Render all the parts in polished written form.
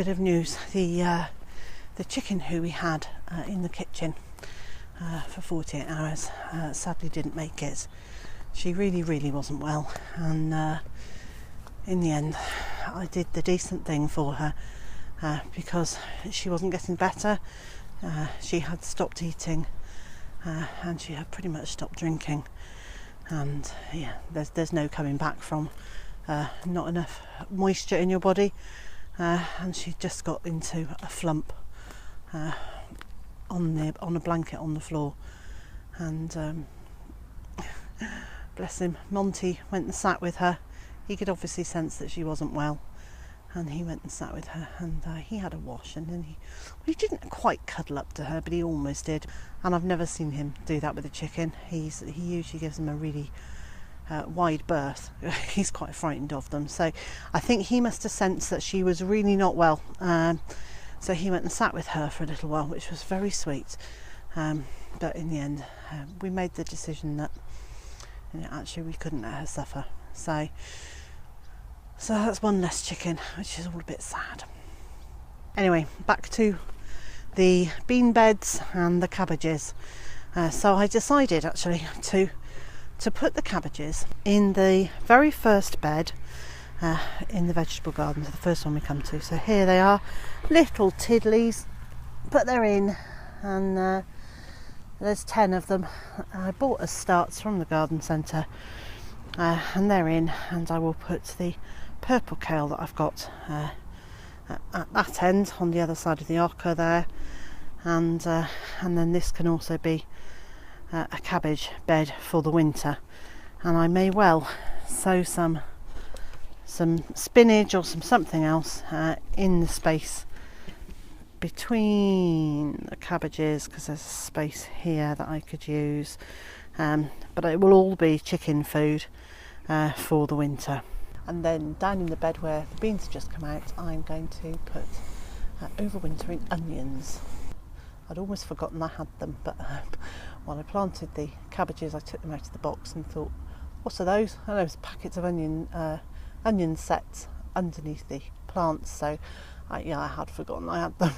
bit of news. The chicken who we had in the kitchen for 48 hours sadly didn't make it. She really wasn't well, and in the end I did the decent thing for her because she wasn't getting better. She had stopped eating and she had pretty much stopped drinking, and yeah, there's no coming back from not enough moisture in your body, and she just got into a flump on a blanket on the floor, and bless him, Monty went and sat with her. He could obviously sense that she wasn't well, and he went and sat with her, and he had a wash, and then he didn't quite cuddle up to her, but he almost did. And I've never seen him do that with a chicken. He usually gives them a really wide berth. He's quite frightened of them, so I think he must have sensed that she was really not well, so he went and sat with her for a little while, which was very sweet, but in the end we made the decision that actually we couldn't let her suffer, so that's one less chicken, which is all a bit sad. Anyway, back to the bean beds and the cabbages. So I decided actually to put the cabbages in the very first bed in the vegetable garden, so the first one we come to. So here they are, little tiddlies, but they're in, and there's 10 of them. I bought as starts from the garden centre, and they're in, and I will put the purple kale that I've got at that end on the other side of the arca there, and then this can also be a cabbage bed for the winter, and I may well sow some spinach or something else in the space between the cabbages, because there's a space here that I could use, but it will all be chicken food for the winter. And then down in the bed where the beans have just come out, I'm going to put overwintering onions. I'd almost forgotten I had them, but while I planted the cabbages I took them out of the box and thought, what are those? Oh, those packets of onion sets underneath the plants, so I had forgotten I had them.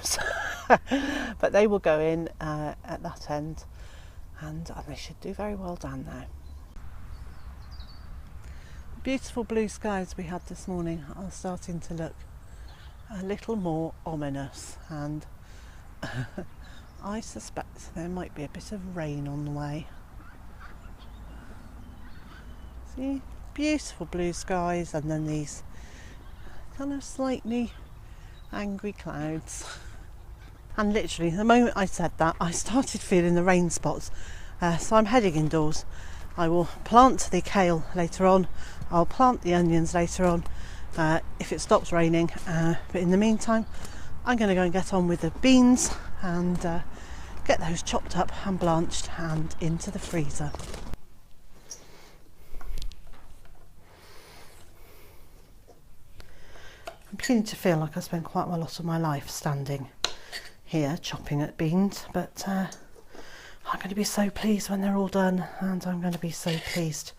But they will go in at that end, and they should do very well down there. Beautiful blue skies we had this morning are starting to look a little more ominous, and I suspect there might be a bit of rain on the way. See, beautiful blue skies, and then these kind of slightly angry clouds. And literally the moment I said that, I started feeling the rain spots, so I'm heading indoors. I will plant the kale later on, I'll plant the onions later on if it stops raining, but in the meantime I'm going to go and get on with the beans and get those chopped up and blanched and into the freezer. I'm beginning to feel like I spent quite a lot of my life standing here chopping at beans, but I'm going to be so pleased when they're all done, and I'm going to be so pleased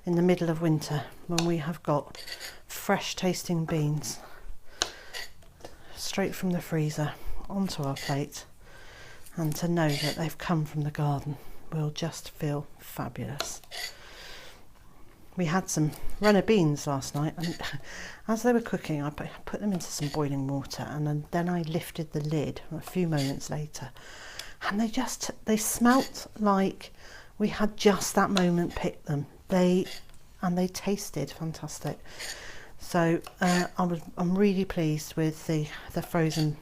in the middle of winter when we have got fresh tasting beans straight from the freezer onto our plate, and to know that they've come from the garden will just feel fabulous. We had some runner beans last night, and as they were cooking I put them into some boiling water, and then I lifted the lid a few moments later, and they smelt like we had just that moment picked them. They tasted fantastic. So I'm really pleased with the frozen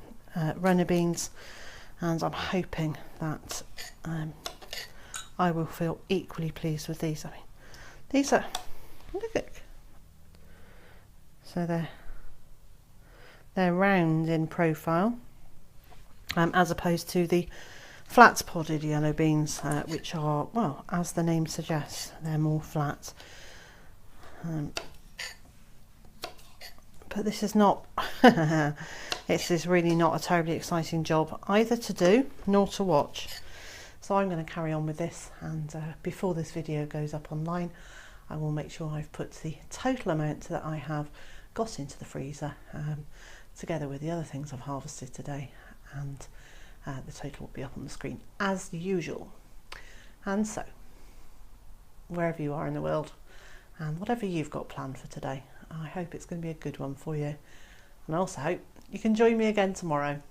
runner beans, and I'm hoping that I will feel equally pleased with these. I mean, these are, look at, so they're round in profile, as opposed to the flat podded yellow beans, which are, well, as the name suggests, they're more flat. But this is not this is really not a terribly exciting job either to do nor to watch, so I'm going to carry on with this, and before this video goes up online I will make sure I've put the total amount that I have got into the freezer, together with the other things I've harvested today, and the total will be up on the screen as usual. And so, wherever you are in the world and whatever you've got planned for today, I hope it's going to be a good one for you, and I also hope you can join me again tomorrow.